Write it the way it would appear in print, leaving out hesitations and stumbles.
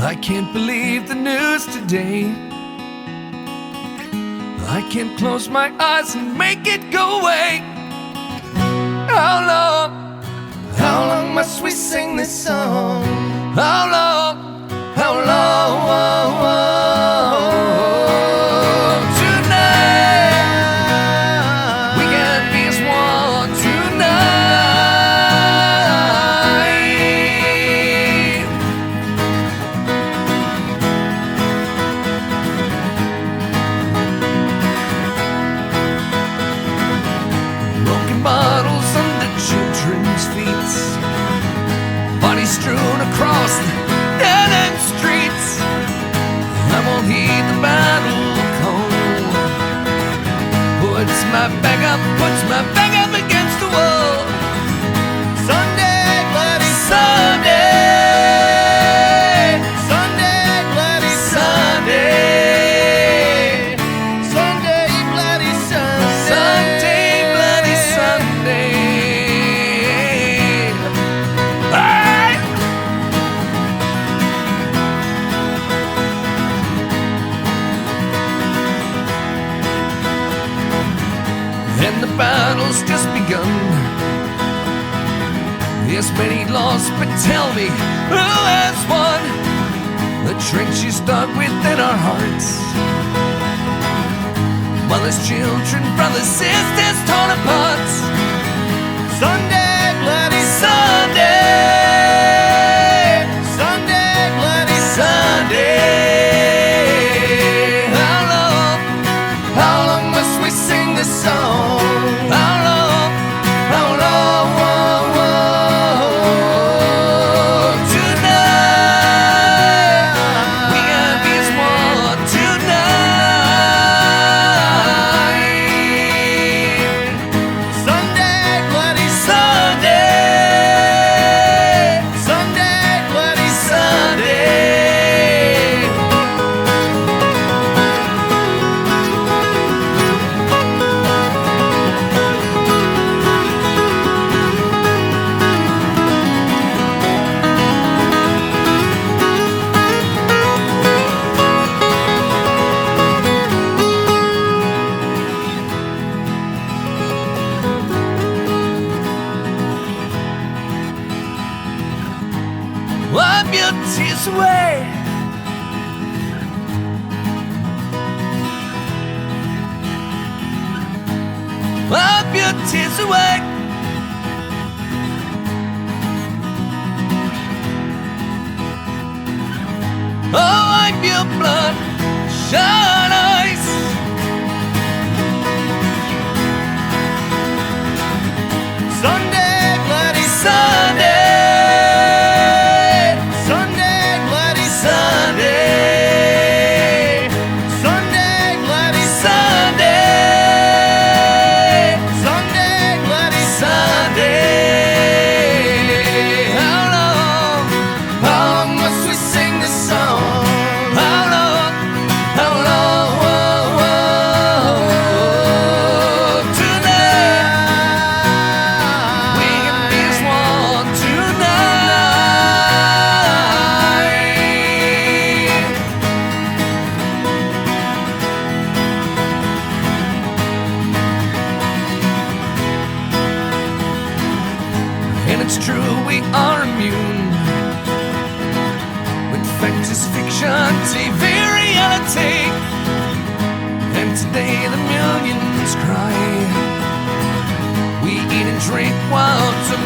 I can't believe the news today. I can't close my eyes and make it go away. How long must we sing this song? How long tonight? We can be as one tonight. Broken bottles under children's feet, bodies strewn across the dead-end streets. I won't heed the battle call. Puts my back up against the wall. Sunday, bloody Sunday. Sunday, bloody Sunday. Sunday, bloody Sunday. Sunday, bloody Sunday. Hey! And the battle's just begun. Yes, many lost, but tell me, who has won? The trenches dug within our hearts. Mothers, children, brothers, sisters torn apart. Sunday, bloody Sunday. Sunday, bloody Sunday. How long must we sing this song? How long tonight? We can be as one tonight. Sunday, bloody Sunday. Sunday, bloody Sunday. Wipe your tears away. Wipe your tears away. Oh, wipe your blood, shine eyes. Sunday, bloody Sunday. Sunday, bloody Sunday. Sunday, bloody Sunday. Sunday, bloody Sunday. How long must we sing this song? How long tonight? We can be as one tonight. And it's true, we are immune. When fact is fiction, TV reality. And today the millions cry. We eat and drink while tomorrow